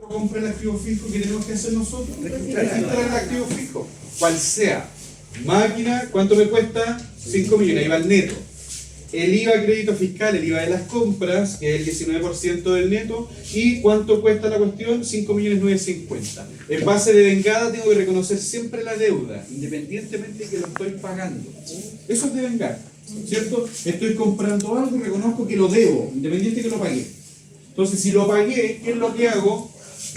compra el activo fijo, ¿qué tenemos que hacer nosotros? Registrar el activo fijo, cual sea. Máquina, ¿cuánto me cuesta? 5 millones, ahí va el neto. El IVA crédito fiscal, el IVA de las compras, que es el 19% del neto. ¿Y cuánto cuesta la cuestión? 5.950.000. En base de vengada tengo que reconocer siempre la deuda, independientemente de que lo estoy pagando. Eso es de vengar, ¿cierto? Estoy comprando algo y reconozco que lo debo, independiente de que lo pagué. Entonces, si lo pagué, ¿qué es lo que hago?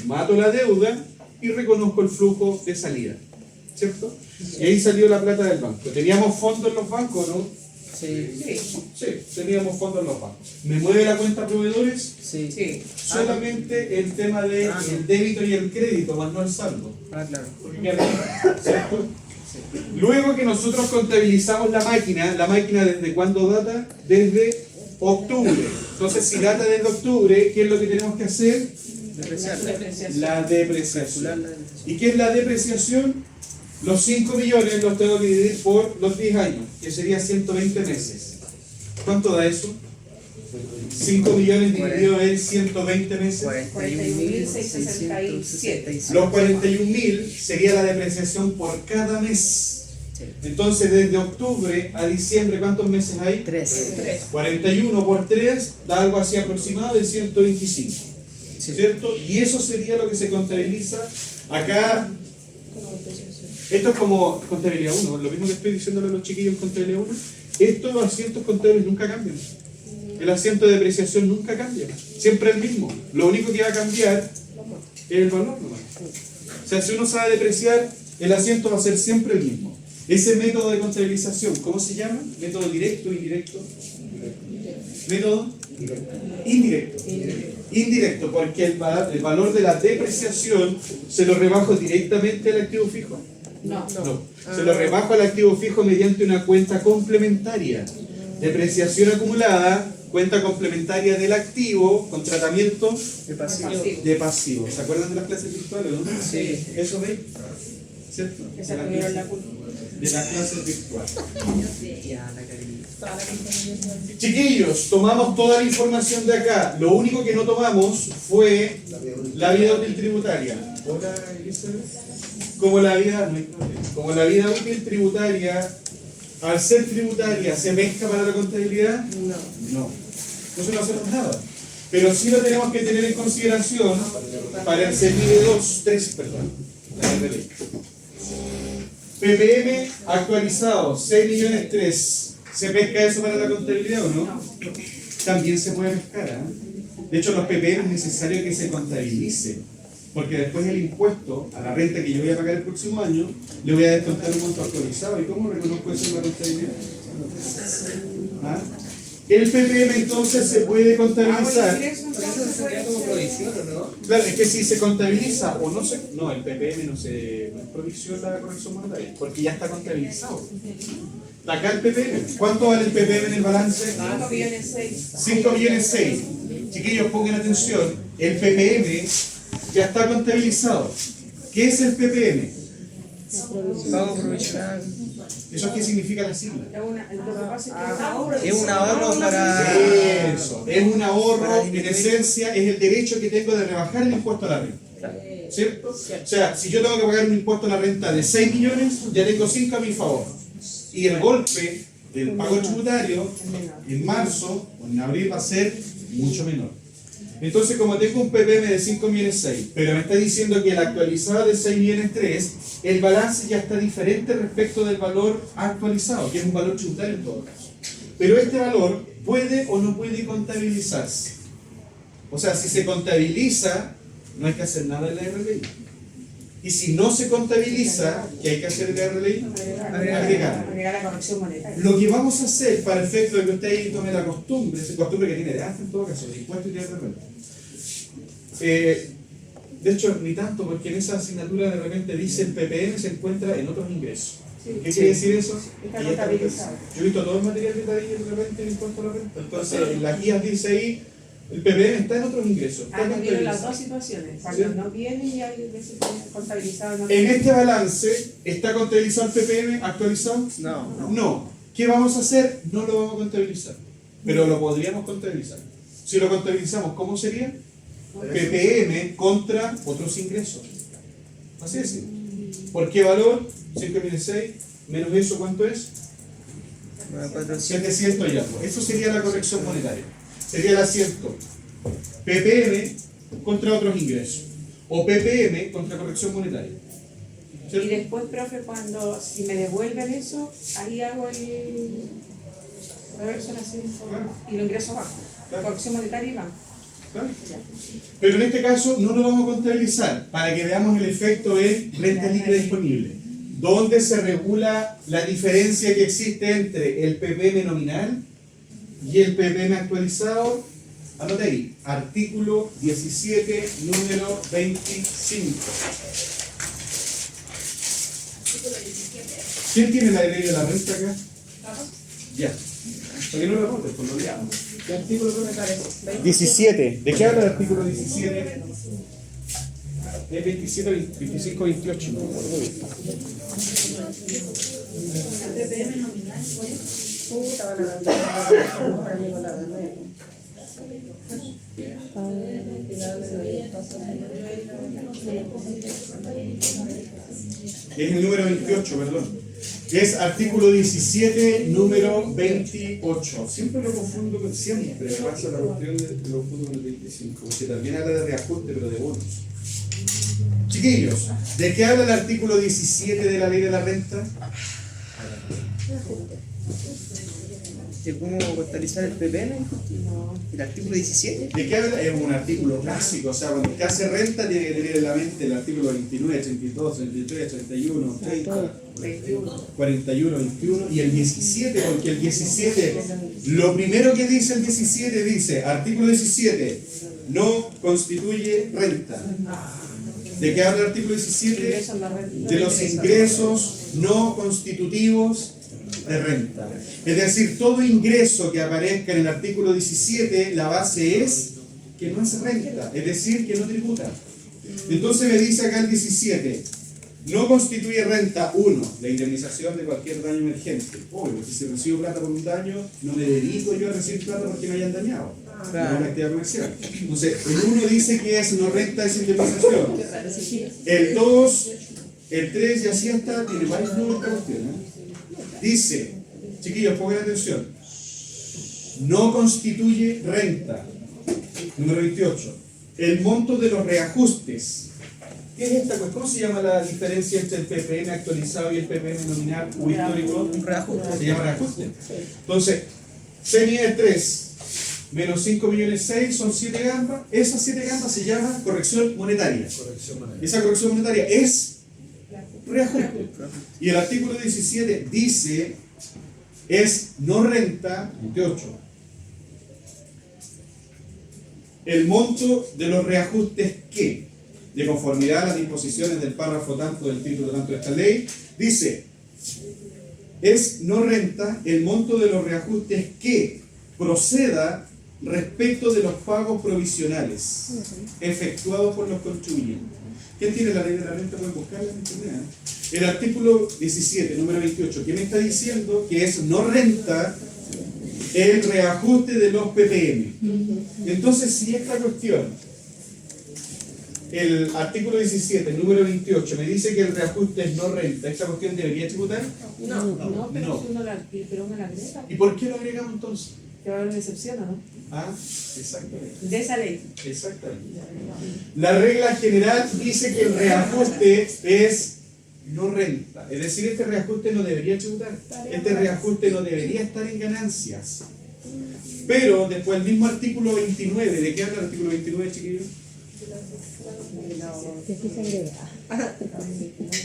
Mato la deuda y reconozco el flujo de salida, ¿cierto? Y ahí salió la plata del banco. ¿Teníamos fondos en los bancos, no? Sí, teníamos fondos en los bancos. ¿Me mueve la cuenta proveedores? Sí. Solamente el tema del débito y el crédito, más no el saldo. Claro. ¿Cierto? Luego que nosotros contabilizamos la máquina ¿desde cuándo data? Desde octubre. Entonces, si data desde octubre, ¿qué es lo que tenemos que hacer? La depreciación. ¿Y qué es la depreciación? Los 5 millones los tengo que dividir por los 10 años, que sería 120 meses. ¿Cuánto da eso? 5 millones dividido en 120 meses. 41.667. Los 41.000 sería la depreciación por cada mes. Entonces, desde octubre a diciembre, ¿cuántos meses hay? 3. 41 por 3 da algo así aproximado de 125. ¿Cierto? Y eso sería lo que se contabiliza acá. Esto es como contabilidad 1, lo mismo que estoy diciéndole a los chiquillos en contabilidad 1. Estos asientos contables nunca cambian. El asiento de depreciación nunca cambia. Siempre el mismo. Lo único que va a cambiar es el valor nomás. O sea, si uno sabe depreciar, el asiento va a ser siempre el mismo. Ese método de contabilización, ¿cómo se llama? ¿Método directo o indirecto? ¿Método? Indirecto. Indirecto, porque el valor de la depreciación se lo rebajo directamente al activo fijo. No. Se lo rebajo al activo fijo mediante una cuenta complementaria. Depreciación acumulada, cuenta complementaria del activo con tratamiento de pasivo. ¿Se acuerdan de las clases virtuales, no? Sí. ¿Eso veis? ¿Cierto? Esa tuvieron la culpa. De las clases virtuales. Chiquillos, tomamos toda la información de acá. Lo único que no tomamos fue la vida útil tributaria. Hola, Elizabeth. Como la vida útil tributaria, al ser tributaria, ¿se pesca para la contabilidad? No. Entonces no hacemos nada. Pero sí lo tenemos que tener en consideración para el CEPIDE 3, perdón. PPM actualizado, 6.000.003. ¿Se pesca eso para la contabilidad o no? También se puede pescar, ¿eh? De hecho, los PPM es necesario que se contabilicen, porque después el impuesto a la renta que yo voy a pagar el próximo año, le voy a descontar un monto actualizado. ¿Y cómo reconozco eso en la contabilidad? ¿Ah? El PPM entonces se puede contabilizar. Claro, es que si se contabiliza o no se... No, el PPM no es provisión la corrección monetaria, porque ya está contabilizado. Acá el PPM. ¿Cuánto vale el PPM en el balance? 5.600.000. Chiquillos, pongan atención. El PPM ya está contabilizado. ¿Qué es el PPM? Pago provisional. ¿Eso qué significa la sigla? Es un ahorro para... Eso, es un ahorro, en esencia, es el derecho que tengo de rebajar el impuesto a la renta. ¿Cierto? O sea, si yo tengo que pagar un impuesto a la renta de 6 millones, ya tengo 5 a mi favor. Y el golpe del pago tributario en marzo o en abril va a ser mucho menor. Entonces, como tengo un PPM de 5.600.000, pero me está diciendo que la actualizada de 6.300.000, el balance ya está diferente respecto del valor actualizado, que es un valor tributario en todo caso. Pero este valor puede o no puede contabilizarse. O sea, si se contabiliza, no hay que hacer nada en la RLI. Y si no se contabiliza, ¿qué hay que hacer en la RLI? Agregar la corrección monetaria. Lo que vamos a hacer para el efecto de que usted ahí tome la costumbre, esa costumbre que tiene de antes en todo caso, de impuestos y de renta. De hecho, ni tanto, porque en esa asignatura de repente dice el PPM se encuentra en otros ingresos. ¿Qué quiere decir eso? Está Que ya está contabilizado. Yo he visto todo el material de ahí de repente el impuesto a la renta. Entonces, en las guías dice ahí, el PPM está en otros ingresos. Está No vienen las contabilizado. dos situaciones. Cuando no vienen y hay veces contabilizado. No En este balance, ¿está contabilizado el PPM actualizado? No. ¿Qué vamos a hacer? No lo vamos a contabilizar. Pero lo podríamos contabilizar. Si lo contabilizamos, ¿cómo sería? PPM contra otros ingresos. Así es. ¿Por qué valor? 5.006 menos eso, ¿cuánto es? 700 y algo. Eso sería la corrección monetaria. Sería el asiento PPM contra otros ingresos. O PPM contra corrección monetaria. Y después, profe, si me devuelven eso, ahí hago el reverso y lo ingreso abajo. Corrección monetaria y banco. ¿Claro? Pero en este caso no lo vamos a contabilizar para que veamos el efecto en renta líquida disponible, donde se regula la diferencia que existe entre el PPM nominal y el PPM actualizado. Anote ahí, artículo 17, número 25. ¿Quién tiene la ley de la renta acá? Ya. Para que no lo anotes, pues lo leamos. ¿Qué artículo me parece? 17. ¿De qué habla el artículo 17? Es 27, 25, 28. No me acuerdo bien. Es el número 28, perdón. Es artículo 17, número 28. Siempre lo confundo con siempre. Me pasa la cuestión de lo confundo con el 25, porque también habla de reajuste, pero de bonos. Chiquillos, ¿de qué habla el artículo 17 de la ley de la renta? ¿De cómo contabilizar el PPM? ¿El artículo 17? ¿De qué habla? Es un artículo clásico, o sea, cuando usted hace renta tiene que tener en la mente el artículo 29, 32, 33, 31, 30, 41, 21 y el 17, porque el 17, lo primero que dice el 17 dice, artículo 17, no constituye renta. ¿De qué habla el artículo 17? De los ingresos no constitutivos de renta. Es decir, todo ingreso que aparezca en el artículo 17, la base es que no es renta, es decir, que no tributa. Entonces me dice acá el 17, no constituye renta 1, la indemnización de cualquier daño emergente. Obvio, porque si recibo plata por un daño, no me dedico yo a recibir plata porque me hayan dañado. No es una actividad comercial. Entonces, el 1 dice que es no renta, es indemnización. El 2, el 3 y así hasta, tiene varios números de cuestión, ¿eh? Dice, chiquillos, pongan atención, no constituye renta. Número 28. El monto de los reajustes. ¿Qué es esta? ¿Cómo se llama la diferencia entre el PPM actualizado y el PPM nominal o histórico? Un reajuste. Se llama reajuste. Entonces, CNI es 3 menos 5.006.000 son 7 gambas. Esas 7 gambas se llama corrección monetaria. Esa corrección monetaria es reajuste. Y el artículo 17 dice, es no renta, 28. El monto de los reajustes que, de conformidad a las disposiciones del párrafo tanto del título tanto de esta ley, dice, es no renta el monto de los reajustes que proceda respecto de los pagos provisionales efectuados por los contribuyentes. ¿Quién tiene la ley de la renta? Pueden buscarla en internet. El artículo 17, número 28, ¿qué me está diciendo? Que es no renta el reajuste de los PPM. Entonces, si esta cuestión, el artículo 17, número 28, me dice que el reajuste es no renta, ¿esta cuestión debería tributar? No, pero No. si uno la agrega, ¿Y por qué lo agregamos entonces? que va a haber una excepción, ¿o no? Ah, exactamente. De esa ley. Exactamente. La regla general dice que el reajuste es no renta. Es decir, este reajuste no debería tributar. Este reajuste no debería estar en ganancias. Pero después el mismo artículo 29, ¿de qué habla el artículo 29, chiquillos?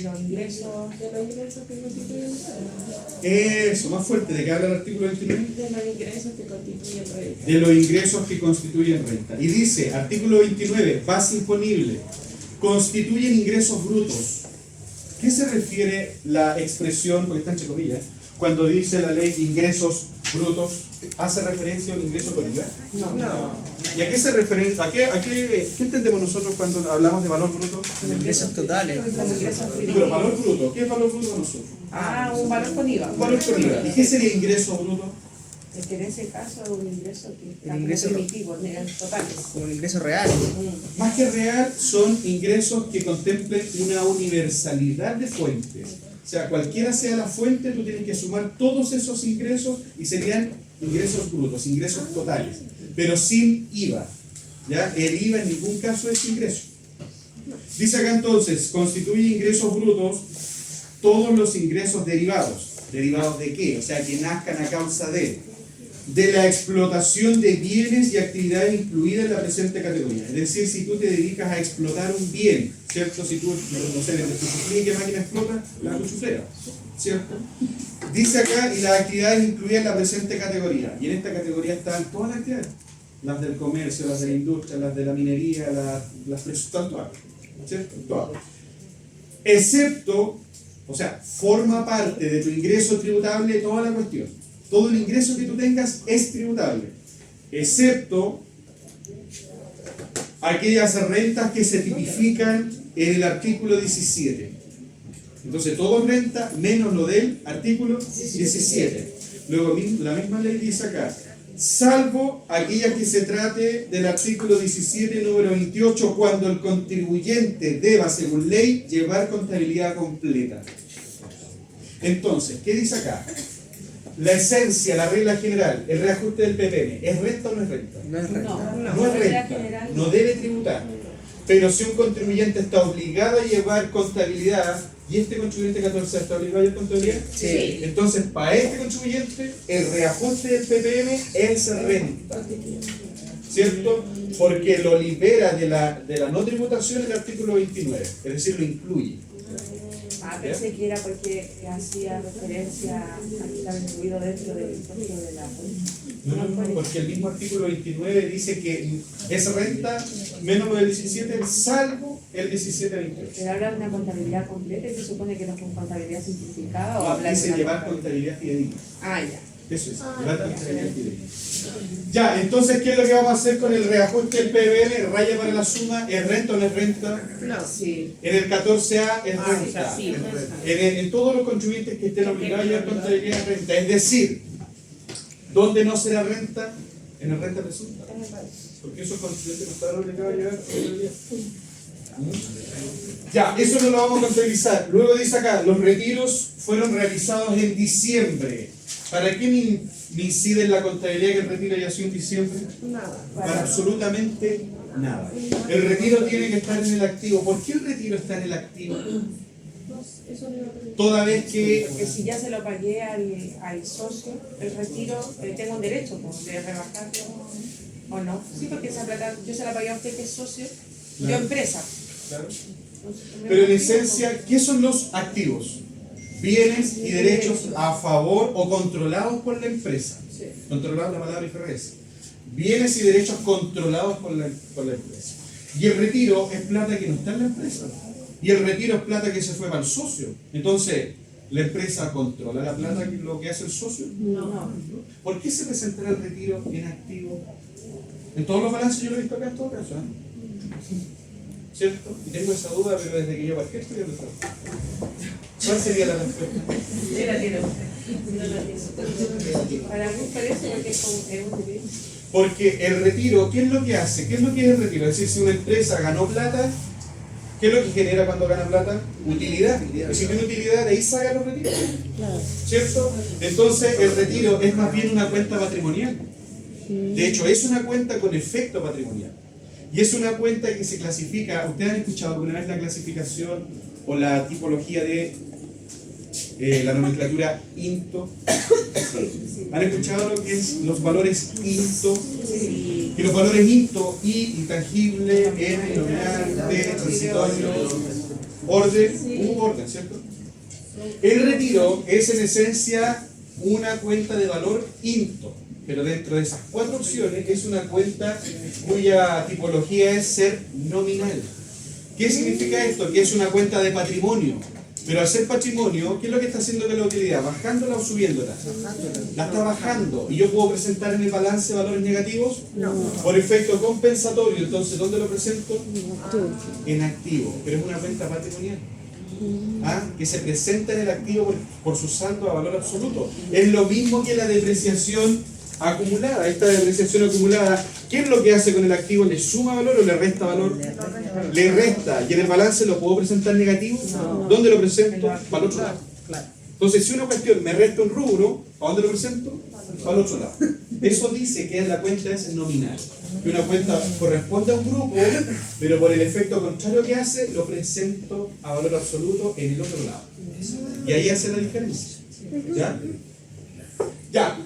Los ingresos que constituyen Eso, más fuerte, ¿de qué habla el artículo 29? de los ingresos que constituyen renta. De los ingresos que constituyen renta. Y dice, artículo 29, base imponible, constituyen ingresos brutos. ¿Qué se refiere la expresión, porque está entre comillas, cuando dice la ley ingresos brutos? ¿Hace referencia a un ingreso por IVA? No. ¿Y a qué se refiere? ¿Qué entendemos nosotros cuando hablamos de valor bruto? Ingresos totales. Los ingresos Pero valor bruto, ¿qué es valor bruto para nosotros? un valor con IVA. Valor por IVA. ¿Y qué sería ingreso bruto? Es que en ese caso es un ingreso que está El ingreso primitivo, totales. Como ingresos reales. Más que real, son ingresos que contemplen una universalidad de fuentes. O sea, cualquiera sea la fuente, tú tienes que sumar todos esos ingresos y serían ingresos brutos, ingresos totales, pero sin IVA. ¿Ya? El IVA en ningún caso es ingreso. Dice acá entonces, constituye ingresos brutos todos los ingresos derivados. ¿Derivados de qué? O sea, que nazcan a causa de la explotación de bienes y actividades incluidas en la presente categoría. Es decir, si tú te dedicas a explotar un bien, ¿cierto? Si tú, no sé, en ¿qué máquina explota? La cuchuflera, ¿cierto? Dice acá, y las actividades incluidas en la presente categoría. Y en esta categoría están todas las actividades. Las del comercio, las de la industria, las de la minería, las están todas, ¿cierto? Todas. Excepto, o sea, forma parte de tu ingreso tributable toda la cuestión. Todo el ingreso que tú tengas es tributable, excepto aquellas rentas que se tipifican en el artículo 17. Entonces, todo renta menos lo del artículo 17. Luego, la misma ley dice acá, salvo aquellas que se trate del artículo 17, número 28, cuando el contribuyente deba, según ley, llevar contabilidad completa. Entonces, ¿qué dice acá? La esencia, la regla general, el reajuste del PPM, ¿es renta o no es renta? No es renta. No es renta, no debe tributar. Pero si un contribuyente está obligado a llevar contabilidad, ¿y este contribuyente 14 está obligado a llevar contabilidad? Sí. Entonces, para este contribuyente, el reajuste del PPM es renta. ¿Cierto? Porque lo libera de la no tributación el artículo 29, es decir, lo incluye. Pensé que era porque hacía referencia a que estaba incluido dentro del impuesto de la... No, porque el mismo artículo 29 dice que es renta menos lo del 17, salvo el 17-28. Pero habla de una contabilidad completa y se supone que no es con contabilidad simplificada o No, habla de dice una llevar contabilidad fidedigna. Ah, ya. Eso es, llevar contabilidad fidedigna. Ya, entonces, ¿qué es lo que vamos a hacer con el reajuste del PBN? Raya para la suma, ¿es renta o no es renta? No, sí. En el 14A es Ah, renta. sí. En todos los contribuyentes que estén obligados a llevar contabilidad es renta. Es decir, ¿dónde no será renta? En el renta presunta. Porque esos contribuyentes no están obligados a llevar contabilidad. Ya, eso no lo vamos a contabilizar. Luego dice acá, los retiros fueron realizados en diciembre. ¿Para qué me incide en la contabilidad que el retiro haya sido en diciembre? Nada. Para absolutamente nada. El retiro tiene que estar en el activo. ¿Por qué el retiro está en el activo? Toda vez que... Porque si ya se lo pagué al socio, el retiro, tengo un derecho pues, de rebajarlo o no. Sí, porque esa plata yo se la pagué a usted que es socio, yo empresa. Claro. Pero en esencia, ¿qué son los activos? Bienes y derechos a favor o controlados por la empresa. Controlados, la palabra IFRS. Bienes y derechos controlados por la empresa. Y el retiro es plata que no está en la empresa. Y el retiro es plata que se fue para el socio. Entonces, ¿la empresa controla la plata que lo que hace el socio? No. ¿Por qué se presentará el retiro en activo? En todos los balances yo lo he visto acá en todo caso. ¿Cierto? Y tengo esa duda, pero desde que yo parqué estoy empezando. ¿Cuál sería la respuesta? Sí la tiene usted. Para mí parece porque es un derecho. Porque el retiro, ¿qué es lo que hace? ¿Qué es lo que es el retiro? Es decir, si una empresa ganó plata, ¿qué es lo que genera cuando gana plata? Utilidad. Y si tiene utilidad, de ahí saca los retiros. ¿Cierto? Entonces, el retiro es más bien una cuenta patrimonial. De hecho, es una cuenta con efecto patrimonial. Y es una cuenta que se clasifica. ¿Ustedes han escuchado alguna vez la clasificación o la tipología de la nomenclatura INTO? ¿Han escuchado lo que es los valores INTO? Y los valores INTO, I, intangible, N, nominal, T, transitorio, orden, U, orden, ¿cierto? El retiro es en esencia una cuenta de valor INTO. Pero dentro de esas cuatro opciones es una cuenta cuya tipología es ser nominal. ¿Qué significa esto? Que es una cuenta de patrimonio. Pero al ser patrimonio, ¿qué es lo que está haciendo con la utilidad? ¿Bajándola o subiéndola? La está bajando. ¿Y yo puedo presentar en el balance valores negativos? No. Por efecto compensatorio. Entonces, ¿dónde lo presento? En activo. Pero es una cuenta patrimonial. Que se presenta en el activo por su saldo a valor absoluto. Es lo mismo que la depreciación acumulada, esta depreciación acumulada, ¿qué es lo que hace con el activo? ¿Le suma valor o le resta valor? Le resta. ¿Y en el balance lo puedo presentar negativo? No. ¿Dónde lo presento? Para el otro lado. Claro. Entonces, si una cuestión me resta un rubro, ¿a dónde lo presento? Para el otro lado. Eso dice que la cuenta es nominal. Que una cuenta corresponde a un grupo, pero por el efecto contrario que hace, lo presento a valor absoluto en el otro lado. Y ahí hace la diferencia. ¿Ya? Ya.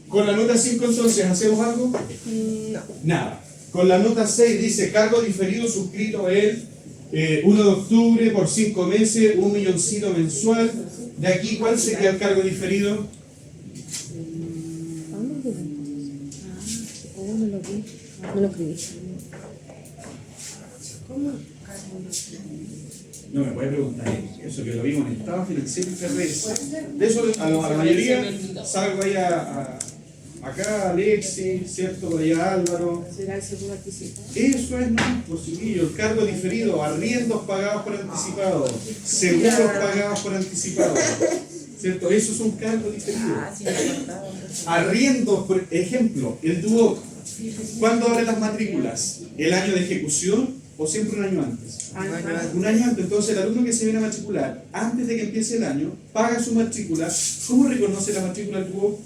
Con la nota 5 entonces, ¿hacemos algo? No. Nada. Con la nota 6 dice cargo diferido suscrito el 1 de octubre por 5 meses, 1 milloncito mensual. De aquí, ¿cuál sería el cargo diferido? No lo escribí. No me puede preguntar eso, que lo vimos en el estado financiero y FRS. De eso a la mayoría salgo ahí acá Alexi, ¿cierto? Por allá Álvaro. ¿Será el seguro anticipado? Eso es, no, pues chiquillo, el cargo diferido, arriendos pagados por anticipado, seguros pagados por anticipado. ¿Cierto? Eso es un cargo diferido. Arriendos, por ejemplo, el Duoc. ¿Cuándo abre las matrículas? ¿El año de ejecución o siempre un año antes? Un año antes. Entonces el alumno que se viene a matricular antes de que empiece el año paga su matrícula. ¿Cómo reconoce la matrícula del Duoc?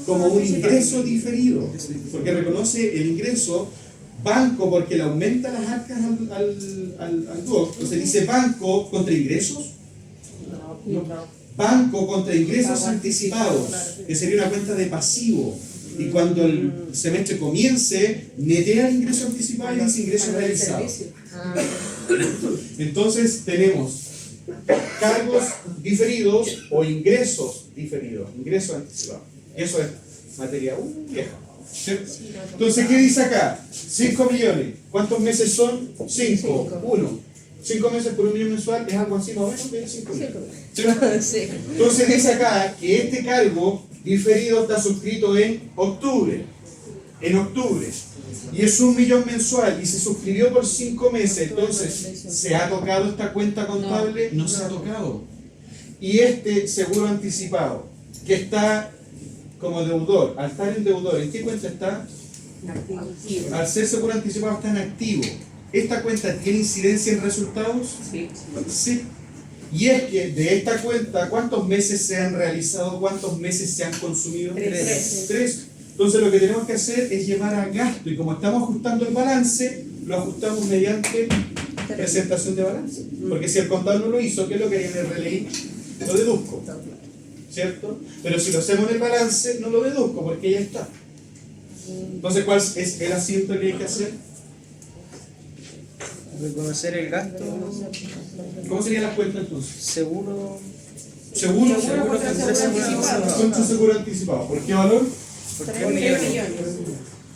Como un ingreso diferido, porque reconoce el ingreso banco porque le aumenta las arcas al Duoc. Entonces dice banco contra ingresos. Banco contra ingresos anticipados, que sería una cuenta de pasivo. Y cuando el semestre comience, netea el ingreso anticipado y dice ingresos realizados. Entonces tenemos cargos diferidos o ingresos diferidos, ingresos anticipados. Eso es materia vieja. ¿Cierto? Entonces, ¿qué dice acá? 5 millones. ¿Cuántos meses son? 5. 1. 5 meses por 1 millón mensual es algo así más o menos de 5 millones. ¿Cierto? Entonces dice acá que este cargo diferido está suscrito en octubre. En octubre. Y es 1 millón mensual y se suscribió por 5 meses. Entonces, ¿se ha tocado esta cuenta contable? No se ha tocado. Y este seguro anticipado, que está como deudor, al estar en deudor, ¿en qué cuenta está? Al ser seguro anticipado está en activo. ¿Esta cuenta tiene incidencia en resultados? Sí. Sí. Y es que de esta cuenta, ¿cuántos meses se han realizado? ¿Cuántos meses se han consumido? 3. 3. Entonces lo que tenemos que hacer es llevar a gasto. Y como estamos ajustando el balance, lo ajustamos mediante presentación de balance. Porque si el contador no lo hizo, ¿qué es lo que hay en el RLI? Lo deduzco. ¿Cierto? Pero si lo hacemos en el balance, no lo deduzco porque ya está. Entonces, ¿cuál es el asiento que hay que hacer? Reconocer el gasto. ¿Cómo serían las cuentas entonces? Seguro. Seguro contra seguro anticipado. contra seguro anticipado. ¿Por qué valor? ¿Por 3 qué un millón? millones.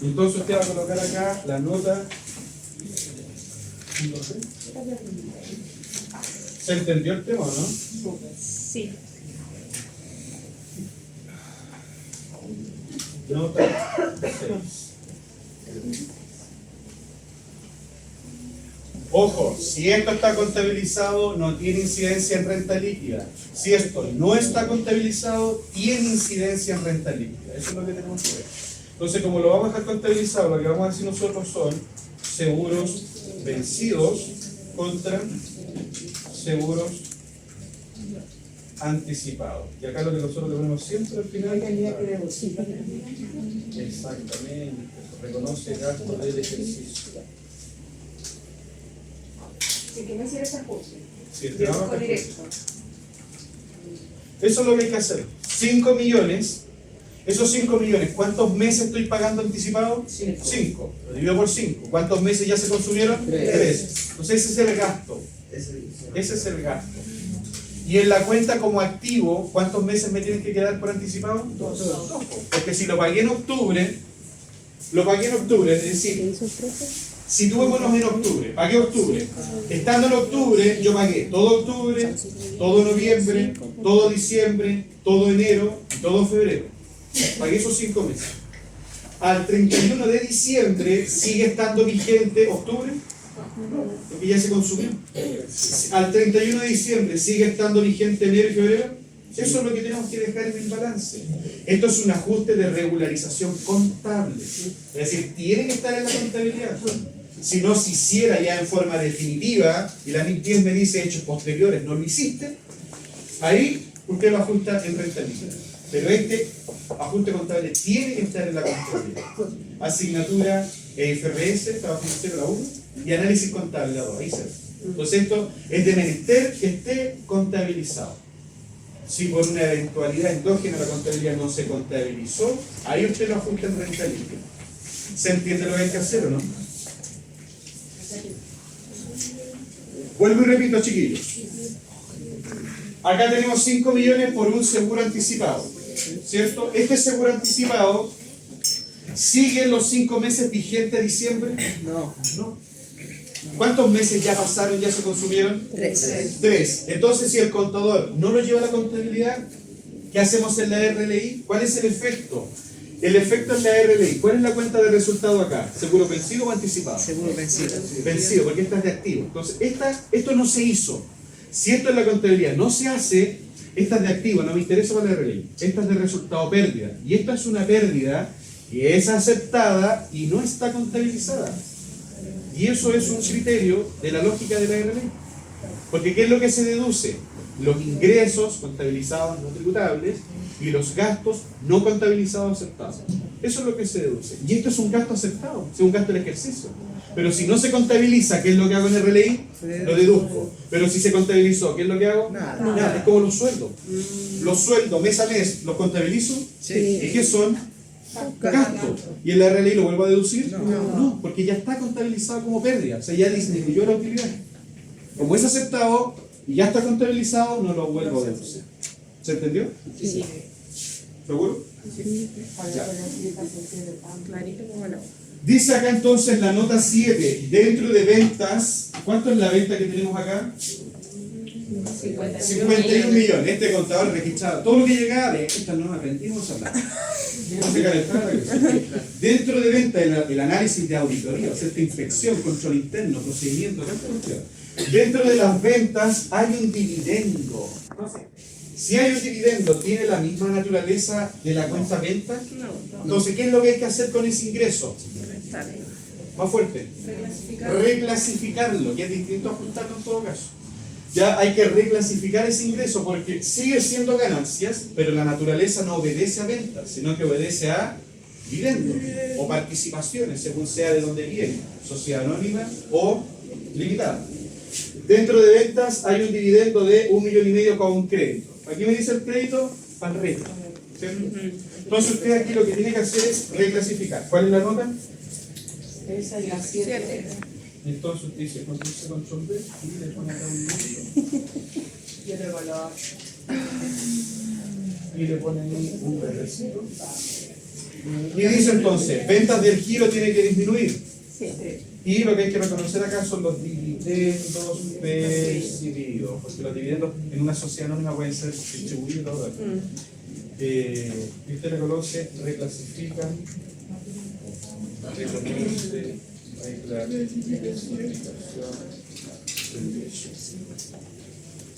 Entonces usted va a colocar acá la nota. ¿Se entendió el tema o no? Sí. Nota 6. Ojo, si esto está contabilizado, no tiene incidencia en renta líquida. Si esto no está contabilizado, tiene incidencia en renta líquida. Eso es lo que tenemos que ver. Entonces, como lo vamos a dejar contabilizado, lo que vamos a decir nosotros son seguros vencidos contra seguros anticipados. Y acá lo que nosotros le ponemos siempre al final. Exactamente. Reconoce gastos del ejercicio. Que no hiciera ese ajuste. Sí, Directo con directo. eso es lo que hay que hacer. 5 millones. Esos 5 millones, ¿cuántos meses estoy pagando anticipado? 5. Lo divido por 5. ¿Cuántos meses ya se consumieron? 3. Entonces ese es el gasto. Ese es el gasto. Y en la cuenta como activo, ¿cuántos meses me tienen que quedar por anticipado? 2. Porque si lo pagué en octubre, es decir, si tuvémonos en octubre, pagué octubre. Estando en octubre, yo pagué todo octubre, todo noviembre, todo diciembre, todo enero y todo febrero. Pagué esos 5 meses. Al 31 de diciembre sigue estando vigente octubre, porque ya se consumió. Al 31 de diciembre sigue estando vigente enero y febrero, Eso es lo que tenemos que dejar en el balance. Esto es un ajuste de regularización contable. Es decir, tiene que estar en la contabilidad. Si no se hiciera ya en forma definitiva y la NIC 10 me dice hechos posteriores, no lo hiciste, ahí usted lo ajusta en renta líquida. Pero este ajuste contable tiene que estar en la contabilidad. Asignatura IFRS, estado financiero la 1, y análisis contable la 2. Ahí se ve. Entonces esto es de menester que esté contabilizado. Si por una eventualidad endógena la contabilidad no se contabilizó, ahí usted lo ajusta en renta líquida. ¿Se entiende lo que hay que hacer o no? Vuelvo y repito, chiquillos. Acá tenemos 5 millones por un seguro anticipado, ¿cierto? Este seguro anticipado sigue los 5 meses vigentes a diciembre. No. ¿Cuántos meses ya pasaron, ya se consumieron? 3. 3. Entonces, si el contador no lo lleva a la contabilidad, ¿qué hacemos en la RLI? ¿Cuál es el efecto? El efecto en la RLI, ¿cuál es la cuenta de resultado acá? ¿Seguro vencido o anticipado? Seguro vencido. Vencido, porque esta es de activo. Entonces, esto no se hizo. Si esto en la contabilidad no se hace, esta es de activo, no me interesa para la RLI. Esta es de resultado pérdida. Y esta es una pérdida que es aceptada y no está contabilizada. Y eso es un criterio de la lógica de la RLI. Porque ¿qué es lo que se deduce? Los ingresos contabilizados no tributables y los gastos no contabilizados aceptados. Eso es lo que se deduce. Y esto es un gasto aceptado, es un gasto del ejercicio. Pero si no se contabiliza, ¿qué es lo que hago en RLI? Lo deduzco. Pero si se contabilizó, ¿qué es lo que hago? Nada. Es como los sueldos. Los sueldos mes a mes, ¿los contabilizo? Sí. ¿Y qué son? Gastos. ¿Y en la RLI lo vuelvo a deducir? No, porque ya está contabilizado como pérdida. O sea, ya disminuyó la utilidad. Como es aceptado y ya está contabilizado, no lo vuelvo a deducir. ¿Se entendió? Sí. ¿Seguro? Ya. Clarito como no. Dice acá entonces la nota 7, dentro de ventas, ¿cuánto es la venta que tenemos acá? 51 millones. Este contador registrado, todo lo que llegaba de esta no aprendimos a hablar. No se calentaba. Dentro de venta, el análisis de auditoría, o sea, esta inspección, control interno, procedimiento, dentro de las ventas hay un dividendo. Si hay un dividendo, ¿tiene la misma naturaleza de la cuenta venta? Entonces, ¿qué es lo que hay que hacer con ese ingreso? Más fuerte. Reclasificarlo, que es distinto a ajustarlo en todo caso. Ya hay que reclasificar ese ingreso porque sigue siendo ganancias, pero la naturaleza no obedece a ventas, sino que obedece a dividendos o participaciones, según sea de dónde viene, sociedad anónima o limitada. Dentro de ventas hay un dividendo de 1,5 millones con un crédito. Aquí me dice el crédito para el resto. ¿Cierto? Entonces usted aquí lo que tiene que hacer es reclasificar. ¿Cuál es la nota? Esa es la 7. Entonces usted dice control B y le pone acá un número. Y el valor. Y le pone ahí un verdecito. Y dice entonces, ventas del giro tiene que disminuir. Sí. Y lo que hay que reconocer acá son los dividendos percibidos, porque los dividendos en una sociedad anónima pueden ser distribuidos y todo eso. Y usted reconoce, reclasifica, reconoce,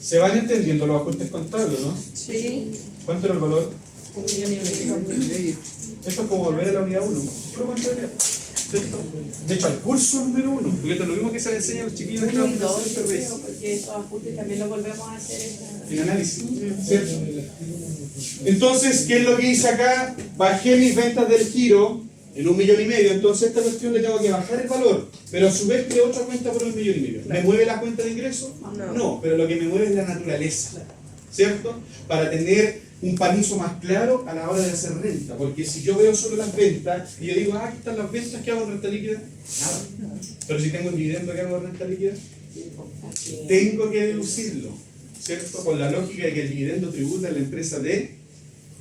¿se van entendiendo los ajustes contables, no? Sí. ¿Cuánto era el valor? 1,5 millones. Esto es como volver a la unidad 1. De hecho, al curso número 1, porque esto es lo mismo que se le enseña a los chiquillos de Y dos, yo creo, porque esos ajustes también los volvemos a hacer en análisis, ¿cierto? Entonces, ¿qué es lo que hice acá? Bajé mis ventas del giro en 1,5 millones, entonces esta cuestión le tengo que bajar el valor, pero a su vez creo otra cuenta por 1,5 millones. ¿Me mueve la cuenta de ingreso? No, pero lo que me mueve es la naturaleza, ¿cierto? Para tener un panizo más claro a la hora de hacer renta, porque si yo veo solo las ventas y yo digo, aquí están las ventas, ¿qué hago en renta líquida? Nada. Pero si tengo un dividendo, ¿qué hago en renta líquida? Tengo que deducirlo, ¿cierto? Con la lógica de que el dividendo tributa a la empresa de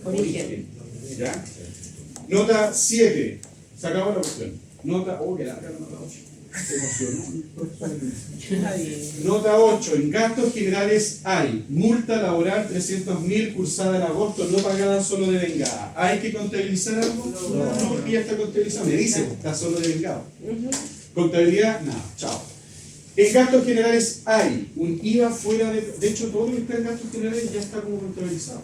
origen. ¿Ya? Nota 7. Se acabó la cuestión. Nota, que larga la nota 8. Se emocionó. Nota 8. En gastos generales hay multa laboral 300.000 cursada en agosto, no pagada, solo de vengada. ¿Hay que contabilizar algo? No, porque ya está contabilizado. Me dice, está solo de vengado. Contabilidad, nada, chao. En gastos generales hay un IVA fuera de hecho, todo lo que está en gastos generales ya está como contabilizado.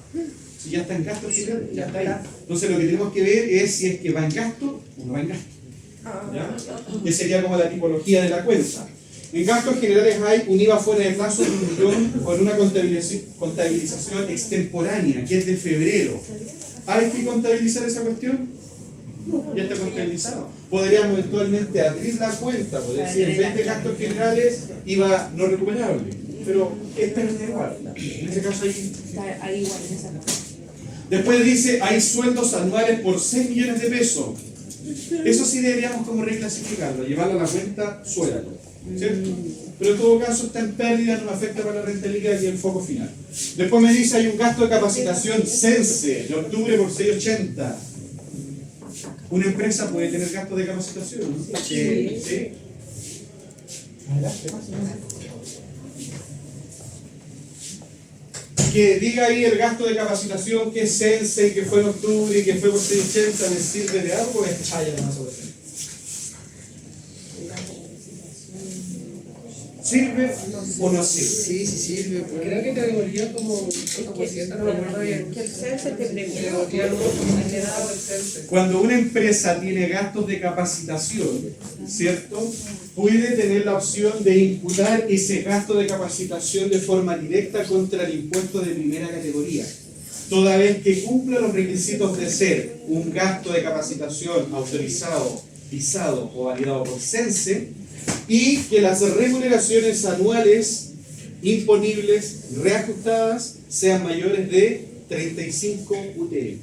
Si ya está en gastos generales, ya está ahí. Entonces lo que tenemos que ver es si es que va en gasto o no va en gasto. ¿Ya? Que sería como la tipología de la cuenta. En gastos generales hay un IVA fuera de plazo de 1 millón con una contabilización extemporánea, que es de febrero. ¿Hay que contabilizar esa cuestión? No, ya está contabilizado. Podríamos eventualmente abrir la cuenta, poder decir, en vez de gastos generales, IVA no recuperable. Pero es pérdida igual. En ese caso Está ahí igual en esa parte. Después dice, hay sueldos anuales por 6 millones de pesos. Eso sí deberíamos como reclasificarlo, llevarlo a la cuenta sueldo, ¿cierto? Pero en todo caso está en pérdida, no me afecta para la renta líquida y el foco final. Después me dice, hay un gasto de capacitación CENSE de octubre por 680. Una empresa puede tener gastos de capacitación, ¿no? Sí. ¿Sí? Adelante. Que diga ahí el gasto de capacitación que es CENSE, que fue en octubre y que fue por 680, ¿me sirve de algo o es chaya nomás? ¿Sirve o no sirve? Sí, sí sirve. Porque Creo que te devolvía como un 5%, no me acuerdo bien. Que el CENSE te Te premió. devolvía algo, me dado el CENSE. Cuando una empresa tiene gastos de capacitación, ¿cierto? Puede tener la opción de imputar ese gasto de capacitación de forma directa contra el impuesto de primera categoría, toda vez que cumpla los requisitos de ser un gasto de capacitación autorizado, visado o validado por CENSE, y que las remuneraciones anuales imponibles reajustadas sean mayores de 35 UTM.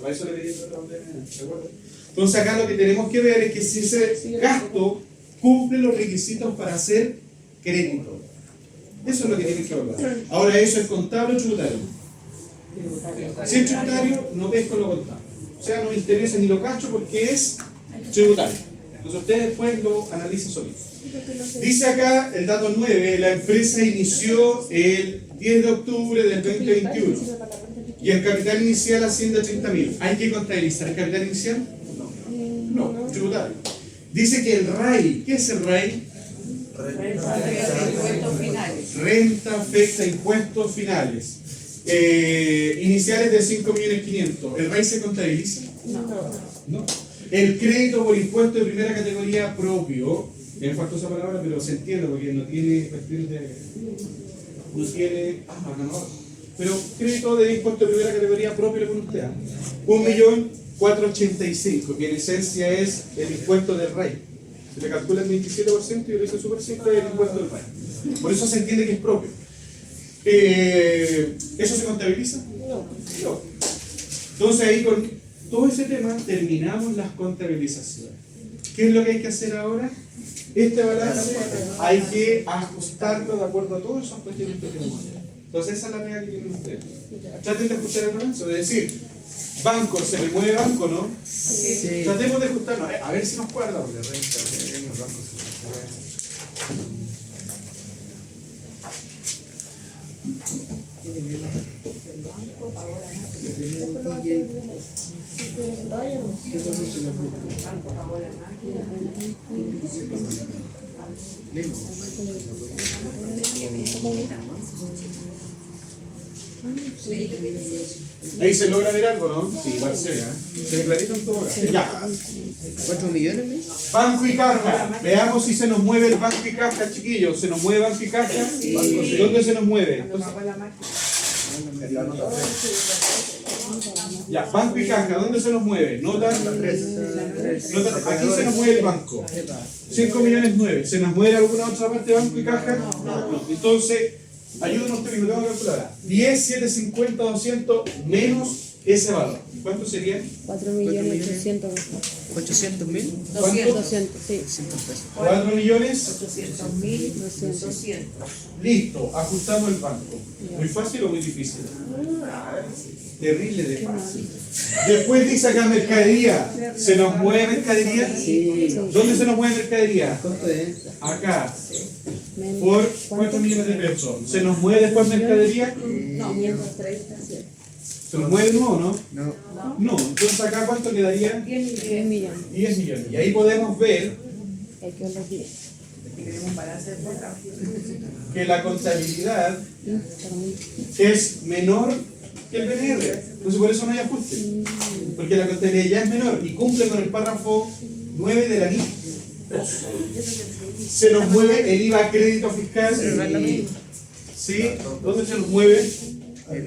Para eso le pedí el otro UTM, ¿de acuerdo? Entonces acá lo que tenemos que ver es que si ese gasto cumple los requisitos para hacer crédito. Eso es lo que tienen que evaluar. Ahora, ¿eso es contable o tributario? Si es tributario, no pesco lo contable. O sea, no me interesa ni lo cacho porque es tributario. Entonces ustedes después lo analicen solitos. Dice acá el dato 9, la empresa inició el 10 de octubre del 2021 y el capital inicial asciende a 30.000. ¿Hay que contabilizar el capital inicial? No, tributario. Dice que el RAI, ¿qué es el RAI? Impuestos finales. Renta afecta impuestos finales. Iniciales de 5.500.000. ¿El RAI se contabiliza? No. El crédito por impuesto de primera categoría propio, me faltó esa palabra, pero se entiende porque no tiene cuestiones de. No tiene. Pero crédito de impuesto de primera categoría propio le pone usted. 1.485.000, que en esencia es el impuesto del RAI. Se le calcula el 27% y yo le hice súper simple el impuesto del RAI. Por eso se entiende que es propio. ¿Eso se contabiliza? No. Entonces ahí con todo ese tema terminamos las contabilizaciones. ¿Qué es lo que hay que hacer ahora? Este balance hay que ajustarlo de acuerdo a todos esos cuestiones que tenemos. Entonces esa es la regla que tienen ustedes. Traten de ajustar el balance, es decir, banco, se me mueve banco, ¿no? Sí. Tratemos de ajustarnos, a ver si nos cuadra, porque renta, los bancos se Ahí se logra ver algo, ¿no? Sí, igual se ve, se ve clarito en todo caso. Ya. 4 millones, ¿no? Banco y caja. Veamos si se nos mueve el banco y caja, chiquillos. ¿Se nos mueve banco y caja? ¿Dónde se nos mueve? Entonces, ya, banco y caja, ¿dónde se nos mueve? Nota. Aquí se nos mueve el banco. 5.009.000. ¿Se nos mueve alguna otra parte de banco y caja? No. Entonces, ayúdenos usted, que lo tengo que calcular. 10, 7, 50, 200 menos ese valor. ¿Cuánto sería? 4.800.000. 800.000. 200. Sí. 100 pesos. 4 millones. 800.200. Listo, ajustamos el banco. ¿Muy fácil o muy difícil? Terrible de fácil. Después dice acá mercadería. ¿Se nos mueve mercadería? Sí. ¿Dónde se nos mueve mercadería? Costo de venta. Acá. Por 4 millones de pesos. ¿Se nos mueve después mercadería? No, 530. ¿Se nos mueve de nuevo, no? No. No. Entonces acá ¿cuánto quedaría? 10 10 millones. 10 millones. Y ahí podemos ver Hay que los 10. Y queremos un balance de cuenta. que la contabilidad es menor que el PNR. Entonces por eso no hay ajuste. Porque la contabilidad ya es menor y cumple con el párrafo 9 de la NIF. Se nos mueve el IVA crédito fiscal. ¿Sí? ¿Dónde se nos mueve?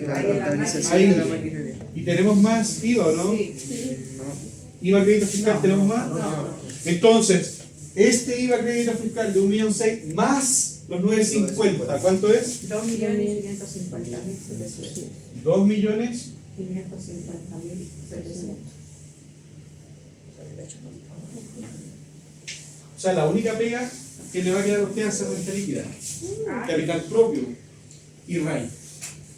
La contabilización Ahí. de la maquinaria. ¿Y tenemos más IVA o no? ¿IVA crédito fiscal tenemos más? Entonces, este IVA crédito fiscal de 1.600.000 más los 950, ¿cuánto es? 2.550.700. 2.550.700. 550.700. O sea, la única pega que le va a quedar a usted es hacer renta líquida. Capital propio y RAI.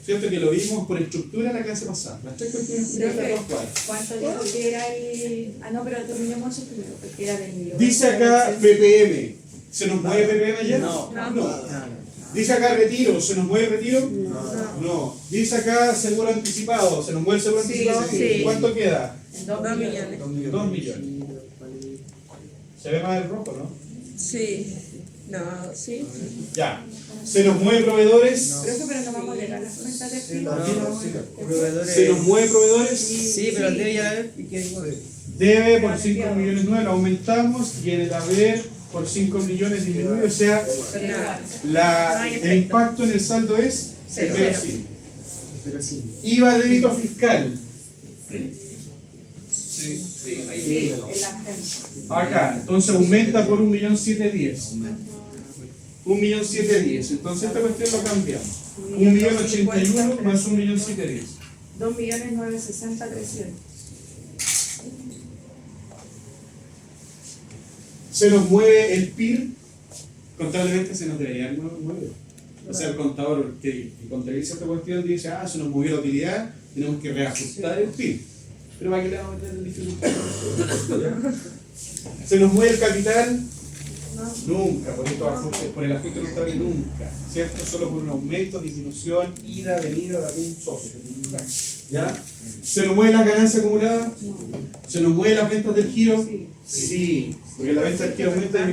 ¿Cierto? Que lo vimos por estructura en la clase pasada. Las tres cuestiones primero de los cuales. ¿Cuánto dijo que era el...? Ah, no, pero terminemos eso primero, porque era del... Dice acá PPM. ¿Se nos mueve PPM ayer? No. Dice acá retiro. ¿Se nos mueve retiro? No. Dice acá seguro anticipado. ¿Se nos mueve el seguro Sí, anticipado? sí. ¿Cuánto queda? 2 millones. 2 millones. ¿Se ve más el rojo, no? Sí. No, sí. Ya. ¿Se nos mueve proveedores? Pero no vamos a agregar las cuentas de activo. Proveedores. ¿Se nos mueve proveedores? Sí, pero debe ya haber y que digo de. Debe por 5 millones 9 lo aumentamos y en el haber por 5 millones disminuye, o sea, el impacto en el saldo es Cero. verosímil. Pero sí. IVA débito fiscal. Sí, en la agencia. Acá, entonces aumenta por 1.710.000. 1.710.000. Entonces esta cuestión lo cambiamos. 1.081.000 más 1.710.000. 2.960.300. Se nos mueve el PIR, contablemente se nos debería mover. O sea, el contador que contabiliza esta cuestión dice, se nos movió la utilidad, tenemos que reajustar el PIR. Pero ¿para qué le vamos a meter en dificultad? ¿Se nos mueve el capital? Nunca, por el ajuste contable nunca, ¿cierto? Solo por un aumento, disminución, ida, venida de algún socio. ¿Ya? ¿Se nos mueve la ganancia acumulada? ¿Se nos mueve las ventas del giro? Sí, porque la venta del giro aumenta,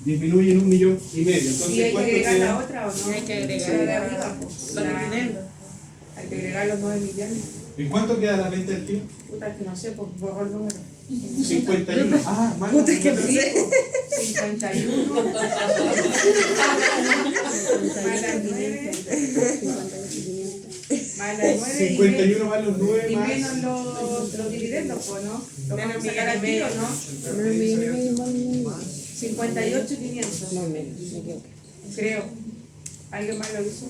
disminuye en 1,5 millones. ¿Y Entonces, hay que ¿cuánto agregar la queda? otra o no? Hay que La de agregar arriba, pues. Hay que agregar los 9 millones. ¿En cuánto queda la venta del giro? Puta, que no sé, pues borró el número. 51. Más la Puta, que no venta del sé. giro. 51. Más las 9. Más las 9. 51 más los 9 Y más. menos los dividendos, pues, ¿no? Los vamos a sacar al tiro, ¿no? 58.500. No, me equivoqué. Creo. ¿Alguien más lo hizo?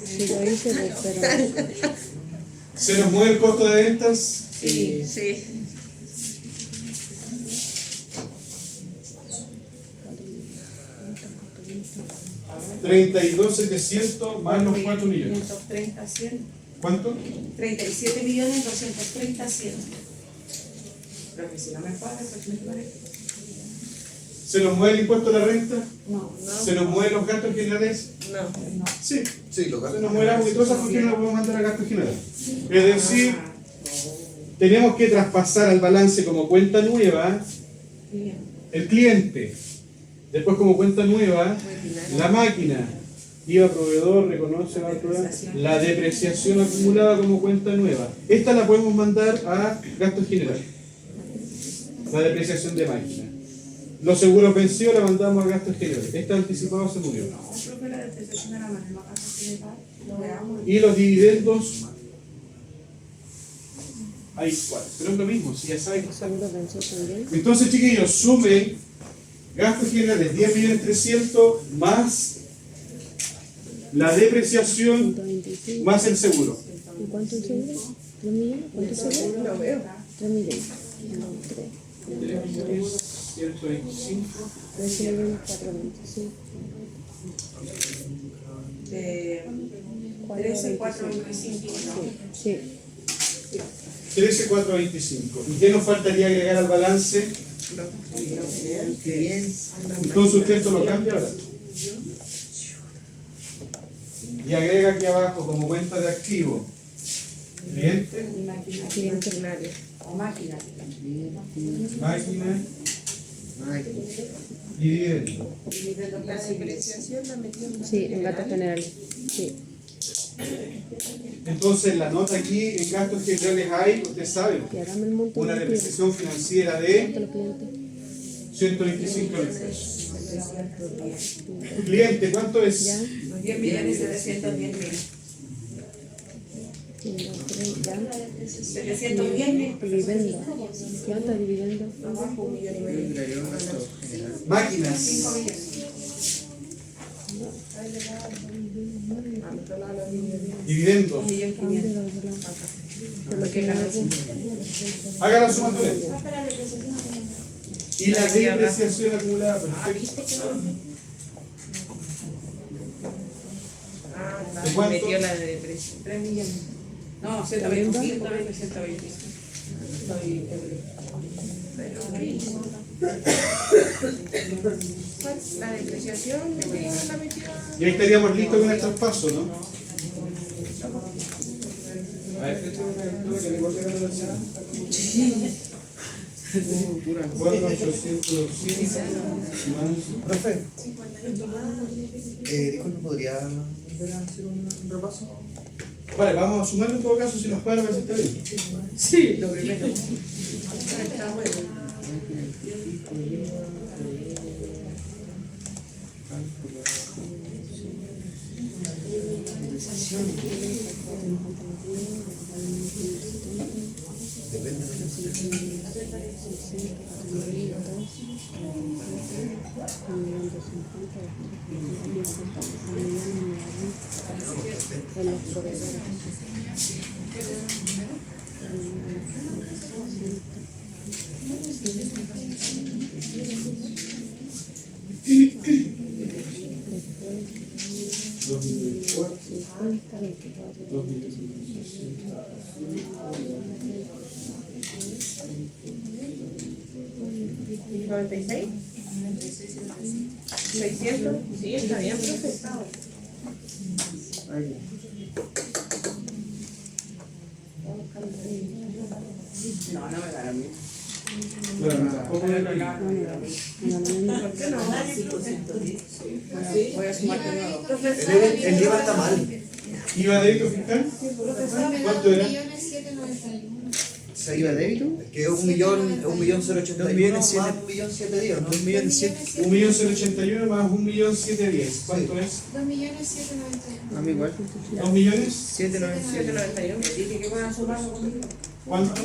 Sí, lo hice, pero. ¿Se nos mueve el costo de ventas? Sí. Sí. $32.700.000 más los 4 millones. 530, 100. ¿Cuánto? 37.230.100. Pero que si no me paga, pues me paga. ¿Se nos mueve el impuesto a la renta? No, ¿Se nos mueven los gastos generales? No. no. Sí. Sí, lo Se nos mueve la porque todas esas funciones las podemos mandar a gastos generales. Es decir, tenemos que traspasar al balance como cuenta nueva Bien. el cliente. Después como cuenta nueva, la máquina. IVA proveedor, reconoce la depreciación acumulada como cuenta nueva. Esta la podemos mandar a gastos generales. La depreciación de máquina. Los seguros vencidos la mandamos a gastos generales. Esta anticipado se murió. No, creo que la depreciación era más en la casa general. Lo veamos. Y los dividendos, hay cuatro. Pero es lo mismo, si ya saben. Seguro pensó también. Entonces, chiquillos, sumen gastos generales 10.300.000 más la depreciación 125. más el seguro. ¿Y cuánto el seguro? ¿3 millones? ¿Cuánto el seguro? Lo veo. 3 millones. No, 3. 125. 3 millones 425. De 13.425. Sí. 13.425. ¿Y qué nos faltaría agregar al balance? Bien. Entonces usted esto lo cambia ahora. Y agrega aquí abajo como cuenta de activo. Cliente, Y máquina. Cliente. O máquina. máquina, Dividendo. La depreciación la metimos. Sí, en gastos generales. Sí. Entonces la nota aquí en gastos generales hay, usted sabe, Y hagamos el monto. una del depreciación financiera cliente, de los clientes. 125 mil pesos. Cliente, ¿cuánto es? Ya. 10.710.000. Sí, ya. 710.000. Dividendo. ¿Cuánto es dividendo? Abajo 1,5 millones. Máquinas. 5 millones. Dividendos. 1.500.000. Haga la sumatoria. Y la depreciación acumulada, perfecto. ¿De cuánto? Metió la de depresión. 3 millones. No, 125, 125. La depreciación la metió. Y ahí estaríamos listos con el traspaso, ¿no? A ver, que le corté la velocidad. 4.805 más. Profe, disculpe, ¿podría volver a hacer un repaso? Vale, vamos a sumarlo en todo caso si nos cuadra para si está bien. Sí, lo primero. ¿96? 600. Sí, está bien, profe. No, no me da a mí. Bueno, tampoco me la- Voy a sumar de nuevo. El IVA está mal. ¿Iba débito fiscal? ¿Cuánto era? ¿Se iba débito? Es que 1.081.081 más 1.007.10, ¿no? 1.081 más 1.710.000. ¿Cuánto es? 2.791.000. A mí igual. 2 millones. 791. Dije que puedan sumarlo conmigo. ¿Cuánto?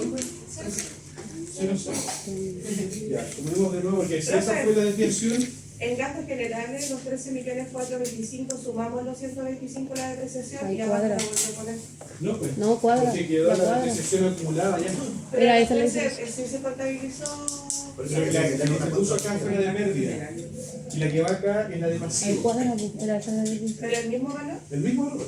0,6. Ya, sumemos de nuevo porque si esa fue la desviación. En gastos generales, los 13.425.000 sumamos los 125 la depreciación Ahí y abajo cuadra. la vuelvo a poner. No, pues. No, cuadra. Porque quedó Ya la cuadra. depreciación acumulada ya. Pero Mira, esa la entonces, hice. sí se contabilizó. Por La que se puso acá fue la de pérdida. Y la que va acá es la de Ahí pasivo. cuadra, pues, era esa la de- Pero el mismo valor. ¿El mismo valor?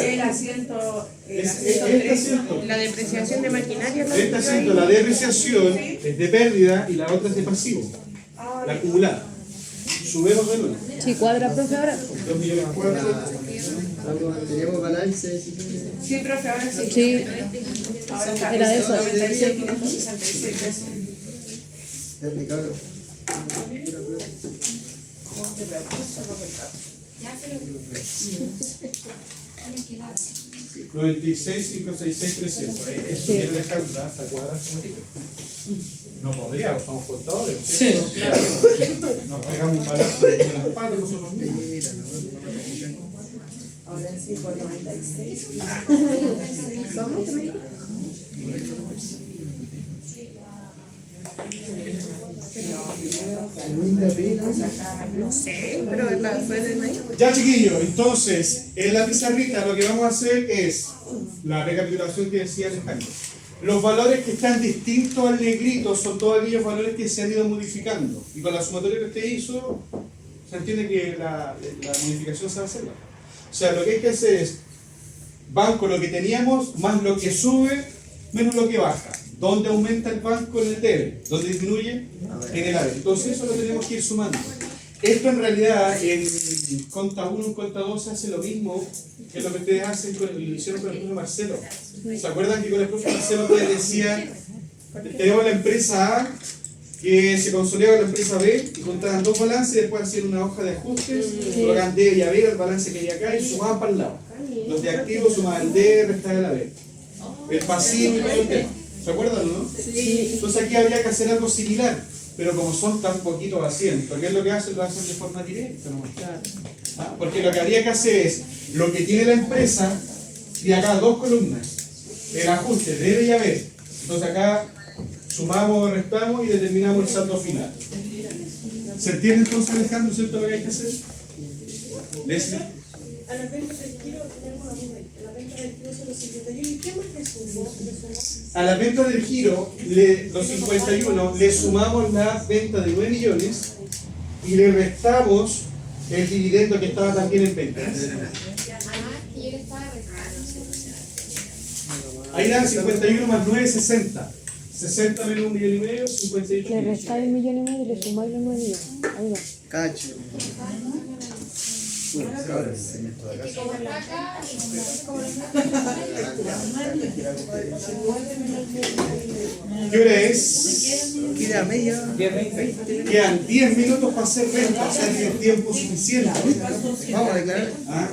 El asiento. El Este asiento asiento. La depreciación de maquinaria la Este metió asiento, ahí. la depreciación es de pérdida y la otra es de pasivo. Ah, La acumulada. Subemos de nuevo. Sí, cuadra, profe, ahora. 2.400.000. Tenemos balance. sí, profe, ahora sí. Sí, Ahora está. era eso. 96.566 pesos. Ricardo. Ya, pero. Tienes que dar. 96.566.300. Eso quiere dejar hasta cuadrar. No podría, somos contadores. Nos pegamos un balazo en las patas nosotros mismos. Ahora sí, por 96. ¿Cómo que me dijo? No sé, pero la fue de mayo. Ya, chiquillos, entonces, en la pizarrita lo que vamos a hacer es la recapitulación que decía Alejandro. Los valores que están distintos al negrito son todos aquellos valores que se han ido modificando. Y con la sumatoria que usted hizo, se entiende que la modificación se va a hacer. O sea, lo que hay que hacer es banco lo que teníamos, más lo que sube, menos lo que baja. ¿Dónde aumenta el banco en el debe? ¿Dónde disminuye? En el área. Entonces eso lo tenemos que ir sumando. Esto en realidad en conta 1 y conta 2 se hace lo mismo que lo que ustedes hacen con el hicieron con el profe Marcelo. ¿Se acuerdan que con el profe Marcelo ustedes decían, tenemos la empresa A que se consolidaba con la empresa B y contaban dos balances y después hacían una hoja de ajustes, colocaban D y A, B, el balance que hay acá y sumaban para el lado. Los de activos sumaban el D, restaban la B. El pasivo y todo el tema. ¿Se acuerdan, no? Sí. Entonces aquí habría que hacer algo similar, pero como son tan poquitos asientos, ¿qué es lo que hacen? Lo hacen de forma directa, ¿no? ¿Ah? Porque lo que habría que hacer es lo que tiene la empresa y acá dos columnas, el ajuste de D y A, B. Entonces acá sumamos, restamos y determinamos el saldo final. ¿Se entiende entonces, Alejandro, cierto lo que hay que hacer? ¿Leslie? A la venta del kilo tenemos la duda. A la venta del kilo son los 51. ¿Y qué más le sumó? A la venta del giro, los 51, le sumamos la venta de 9 millones y le restamos el dividendo que estaba también en venta. Y él estaba restando. Ahí dan 51 más 9, 60. 60 menos 1,5 millones, 58 Le millones. restáis 1,5 millones y le sumáis los 9 millones. Ahí va. Cacho. Y como está acá, entonces como ¿Qué hora es? Queda media. Quedan 10 minutos para hacer renta, o sea que es tiempo suficiente. Vamos a declarar. ¿Ah?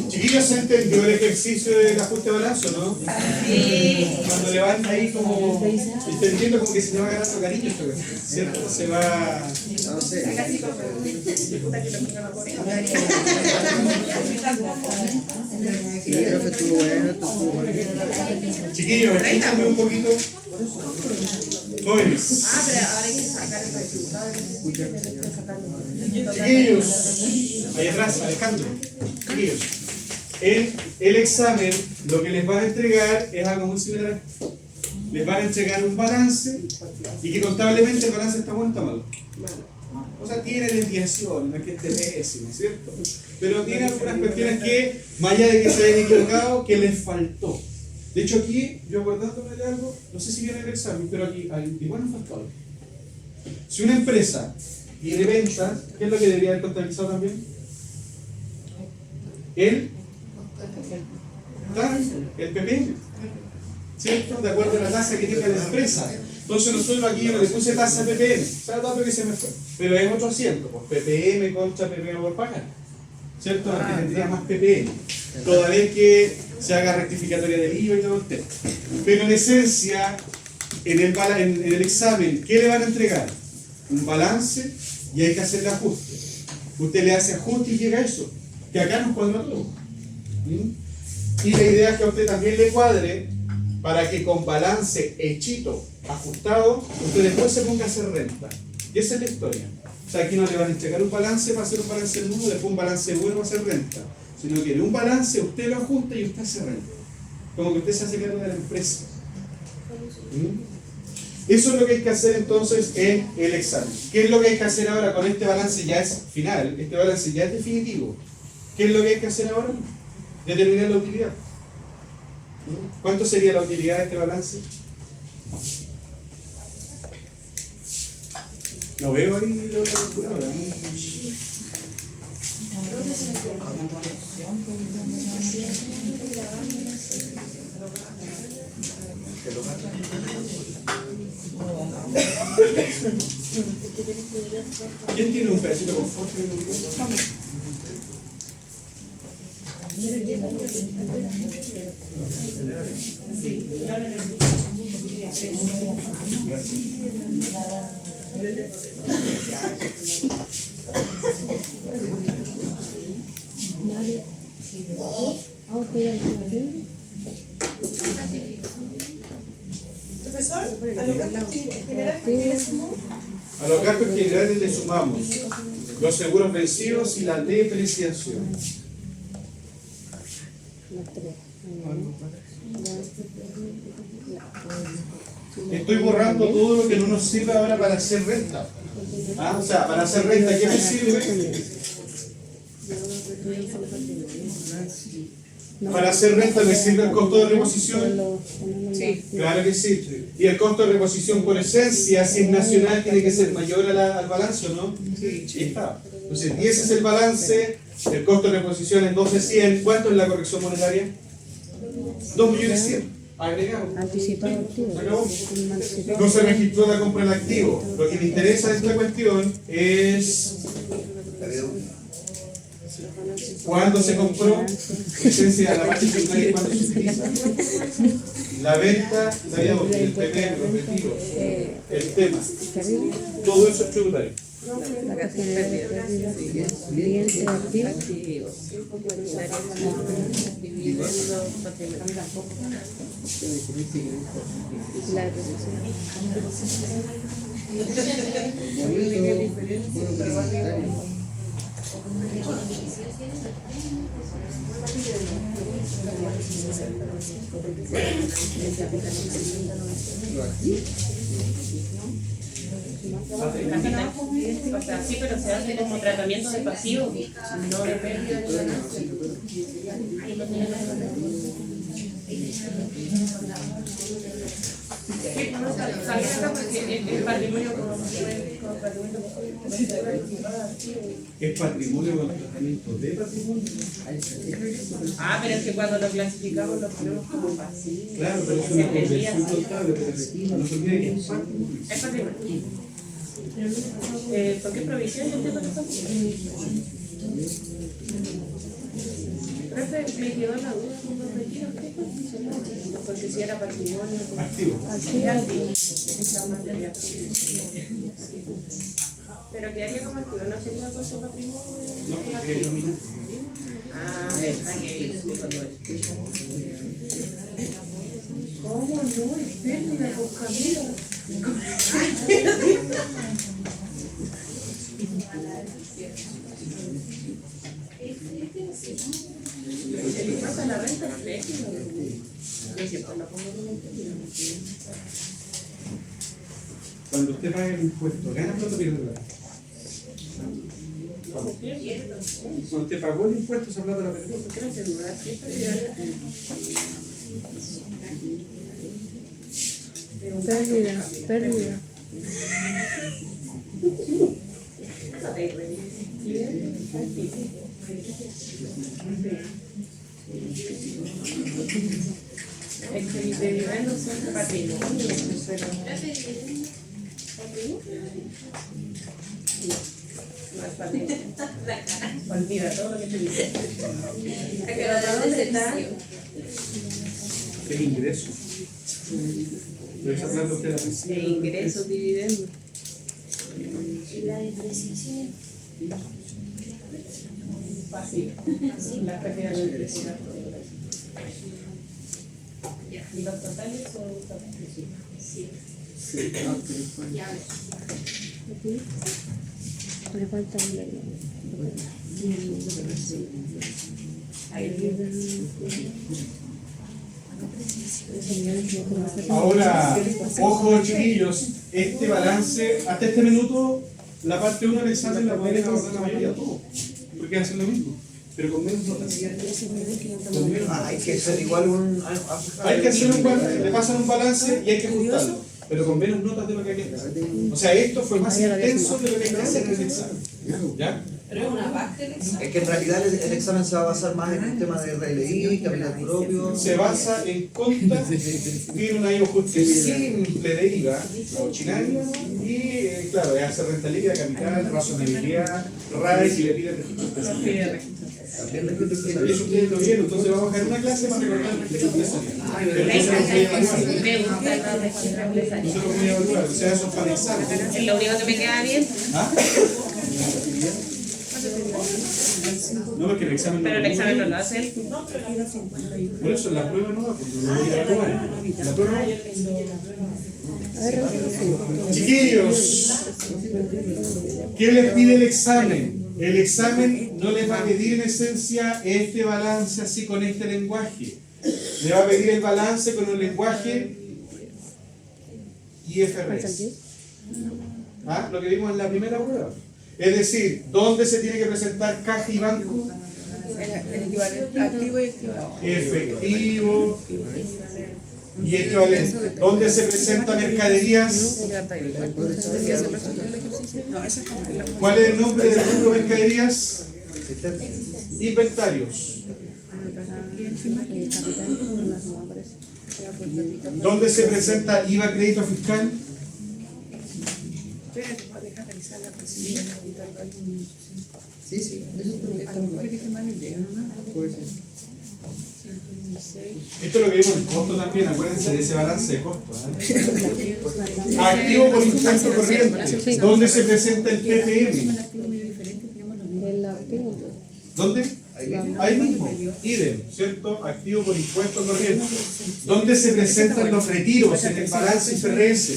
Chiquillos, ¿se entendió el ejercicio del ajuste de balance, no? Sí. Cuando le van ahí como entendiendo como que se le va ganando cariño, ¿cierto? Se va. No sé. Sí, profe, estuvo bueno, estuvo bueno. Chiquillos, escúchame un poquito. Jóvenes. Chiquillos, ahí atrás, Alejandro. Chiquillos, en el examen lo que les van a entregar es algo muy similar. Les van a entregar un balance y que contablemente el balance está bueno o está malo. O sea, tiene desviación, no es que esté pésimo, ¿cierto? Pero tiene algunas cuestiones que, más allá de que se hayan equivocado, que les faltó. De hecho aquí, yo acordándome de algo, no sé si viene el examen, pero aquí igual nos faltó algo. Si una empresa tiene ventas, ¿qué es lo que debería haber contabilizado también? El PPM, ¿cierto? De acuerdo a la tasa que tenga la empresa. Entonces nosotros aquí yo le puse tasa PPM, ¿sabes dato que se me fue? Pero es otro asiento, pues PPM contra PPM por pagar, ¿cierto? Porque tendría más PPM, toda vez que se haga rectificatoria del IVA y todo el tema. Pero en esencia, en el examen, ¿qué le van a entregar? Un balance y hay que hacerle ajuste. Usted le hace ajuste y llega a eso, que acá nos cuadra todo. Y la idea es que a usted también le cuadre para que con balance hechito, ajustado, usted después se ponga a hacer renta. Y esa es la historia. O sea, aquí no le van a entregar un balance para hacer un balance nulo, después un balance bueno para hacer renta. Si no quiere un balance, usted lo ajusta y usted hace renta. Como que usted se hace cargo de la empresa. Eso es lo que hay que hacer entonces en el examen. ¿Qué es lo que hay que hacer ahora con este balance? Ya es final, este balance ya es definitivo. ¿Qué es lo que hay que hacer ahora? Determinar la utilidad. ¿Cuánto sería la utilidad de este balance? No veo ahí lo calculadora. ¿Quién tiene un pedacito con fósforo? profesor, a los gastos generales que le sumó. A los gastos generales le sumamos los seguros vencidos y la depreciación. Estoy borrando todo lo que no nos sirve ahora para hacer renta. O sea, para hacer renta, ¿qué me sirve? Para hacer renta me sirve el costo de reposición. Sí. Claro que sí. Y el costo de reposición por esencia, si es nacional, tiene que ser mayor al balance, ¿o no? Sí. Ahí está. Entonces, y ese es el balance. El costo de reposición es 12.100. ¿Cuánto es la corrección monetaria? 2.100.000. Agregado. Anticipado activo. Se acabó. No se registró la compra del activo. Lo que me interesa de esta cuestión es cuándo se compró, esencia de la parte secundaria, cuándo se utiliza. La venta, la vida útil, el PP, los retiros, el tema. Todo eso es tributario. Cliente activo. La O sea, sí, pero se hace como tratamiento de pasivo, no de pérdida de ganancia. Sí, no sabía acá porque el patrimonio como patrimonio Es patrimonio con tratamiento de patrimonio. Ah, pero es que cuando lo clasificamos lo ponemos como pasivo. Claro, pero es una conversión contable, pero no se olvide que es patrimonio. Es patrimonio. ¿Por qué provisión? Yo entiendo que son. Profe, me quedó la duda con los retiros. ¿Qué condiciones? Porque si era patrimonio. Activo. Esa materia. Pero quedaría como activo, ¿no sería cosa patrimonio? No, porque es nominal. Ah, está que ¿cómo no? Es pérdida con Camila. El impuesto a la renta es pérdida. Cuando usted paga el impuesto, ¿gana plata o pierde plata? Cuando usted pagó el impuesto, esa plata la perdió. ¿Por qué no se duda? pérdida. Es que mis dividendos son patrimonio, pero no es patrimonio. Olvida todo lo que te dije. ¿Para dónde está? Es ingreso. Pero esa plata usted la recibe. De ingresos, dividendos. La depreciación. Fácil. La pérdida de ingresos. ¿Y los totales son totales? Sí. Le falta Ahora, ojo chiquillos, este balance, hasta este minuto, la parte 1 del examen la pueden abordar la mayoría de todos, porque hacen lo mismo, pero con menos notas. Con menos notas. Hay que hacer igual un. Hay que hacer un balance, le pasan un balance y hay que ajustarlo, pero con menos notas de lo que hay que hacer. O sea, esto fue más intenso de lo que hay que hacer en el examen. ¿Ya? Pero es una parte del examen. Es que en realidad el examen se va a basar más en un tema de RLI, capital propio. Se basa en contas, tiene un ajuste simple de IVA, la ordinaria, y claro, hace renta líquida, capital, razonabilidad, RAE y le pide registro especial. También registro especial. Y eso ustedes lo vieron, entonces vamos a dejar una clase para recordar el registro especial. Pero nosotros voy a evaluar. Me gusta el registro empresarial. Nosotros voy a evaluar, o sea, eso es para el examen. Es lo único que me queda bien. ¿Ah? No, porque el examen Pero el examen no lo hace él. por eso la prueba no va, porque no lo voy a evaluar. La prueba no. Chiquillos, ¿qué les pide el examen? El examen no les va a pedir en esencia este balance así con este lenguaje. Le va a pedir el balance con un lenguaje IFRS. ¿Ah? Lo que vimos en la primera prueba. Es decir, ¿dónde se tiene que presentar caja y banco? El equivalente activo y efectivo y equivalente. ¿Dónde se presenta mercaderías? No, esa es como la ¿Cuál es el nombre del rubro mercaderías? Inventarios. ¿Dónde se presenta IVA crédito fiscal? Sí, sí, eso puede ser. Esto es lo que vimos en costo también, acuérdense de ese balance de costo. Activo por impuesto corriente. ¿Dónde se presenta el PPM? El activo. ¿Dónde? Ahí mismo, idem, ¿cierto? Activo por impuesto corriente. ¿Dónde se presentan los retiros? En el balance IFRS.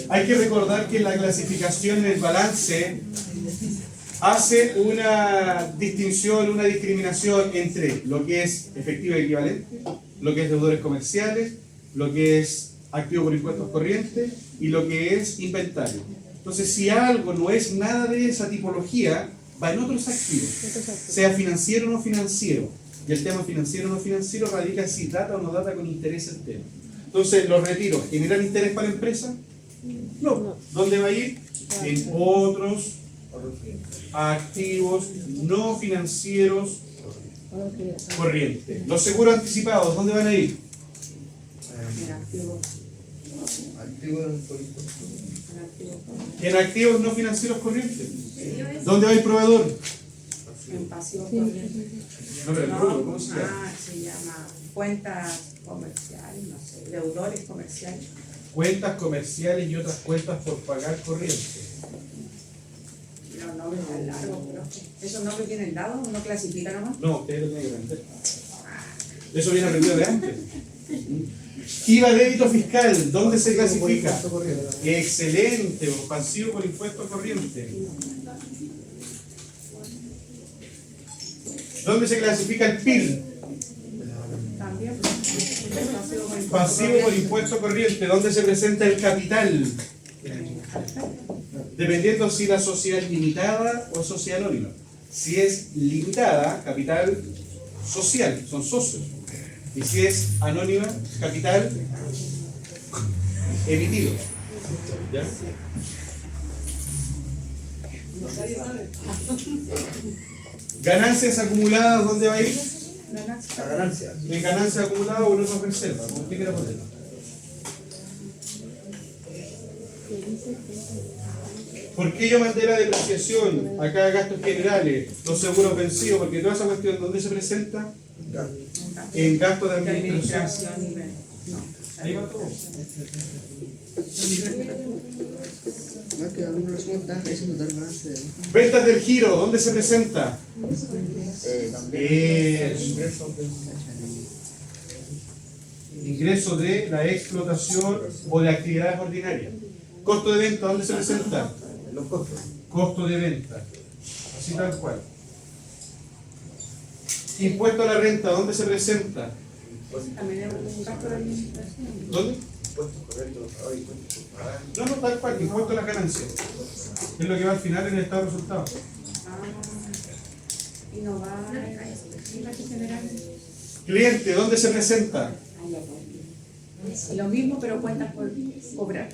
Hay que recordar que la clasificación en el balance hace una distinción, una discriminación entre lo que es efectivo y equivalente, lo que es deudores comerciales, lo que es activo por impuestos corrientes y lo que es inventario. Entonces, si algo no es nada de esa tipología, va en otros activos, sea financiero o no financiero. Y el tema financiero o no financiero radica en si data o no data con interés el tema. Entonces, ¿los retiros generan interés para la empresa? No. ¿Dónde va a ir? En otros activos no financieros corrientes. Los seguros anticipados, ¿dónde van a ir? Activo por impuesto. En activos no financieros corrientes. ¿Dónde va el proveedor? En pasivo corriente. No, pero el rubro, ¿cómo se llama? Se llama cuentas comerciales, no sé, deudores comerciales. Cuentas comerciales y otras cuentas por pagar corriente. Los nombres están largos, pero ¿esos nombres vienen dados o no clasifican nomás? No, usted lo tiene que aprender. Eso viene aprendido de antes. IVA débito fiscal, ¿dónde se clasifica? Excelente, pasivo por impuesto corriente. ¿Dónde se clasifica el PIB? También. Pasivo por impuesto corriente. ¿Dónde se presenta el capital? Dependiendo si la sociedad es limitada o sociedad anónima. Si es limitada, capital social, son socios. Y si es anónima, capital emitido. ¿Ya? Ganancias acumuladas, ¿dónde va a ir? La ganancia. En ganancias acumuladas o en otras reservas, como usted quiera ponerlo. ¿Por qué yo mandé la depreciación? Acá gastos generales, los seguros vencidos, porque toda esa cuestión, ¿dónde se presenta? En gastos de administración. Ahí va todo. más que algunos resultados está diciendo tal balance de Ventas del giro, ¿dónde se presenta? Ingreso de la explotación o de actividades ordinarias. Costo de venta, ¿dónde se presenta? Los costos. Costo de venta. Así tal cual. Impuesto a la renta, ¿dónde se presenta? También es un gasto de administración. ¿Dónde? Impuestos correctos, impuestos por pagar. No, tal cual, impuesto a las ganancias. Es lo que va al final en el estado de resultados. Y no va a general. Cliente, ¿dónde se presenta? Lo mismo, pero cuentas por cobrar.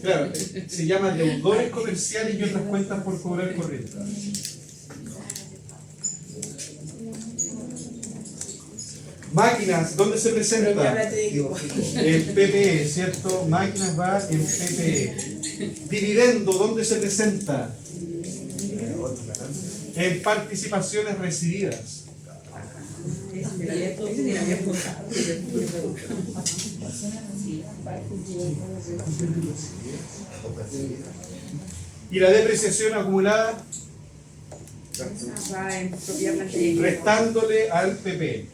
Claro, se llama deudores comerciales y otras cuentas por cobrar corriente. Máquinas, ¿dónde se presenta? En PPE, ¿cierto? Máquinas va en PPE. Dividendo, ¿dónde se presenta? En participaciones recibidas. Y la depreciación acumulada Va en propiedad material. restándole al PP,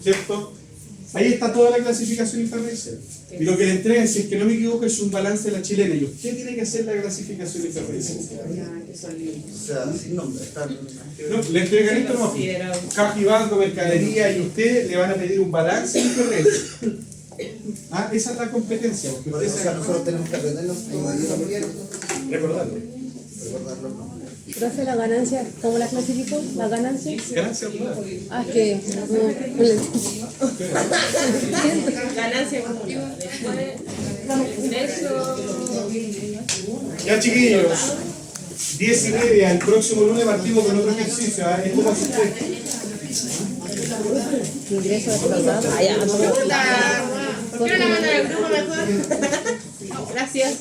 ¿cierto? Ahí está toda la clasificación IFRS. Y lo que le entregan, si es que no me equivoco, es un balance de la chilena. Y usted tiene que hacer la clasificación IFRS. O sea, sin nombre, están. No, le entregan esto, no. Caja y banco, mercadería, y usted le van a pedir un balance de IFRS. Ah, esa es la competencia. Porque Por usted eso se nosotros tenemos que aprendernos como día también, recordarlo. recordar los nombres. Profe, la ganancia, ¿cómo la clasificó? ¿La ganancia? Ganancia acumulada. Ah, es que no le Ganancia acumulada. Después, ingreso. Ya, chiquillos. 10:30, el próximo lunes partimos con otro ejercicio. ¿Ah? ¿Cómo hace usted? ingreso defraudado. Ah, ya, no. ¿Por qué no la mandan al grupo mejor? Gracias.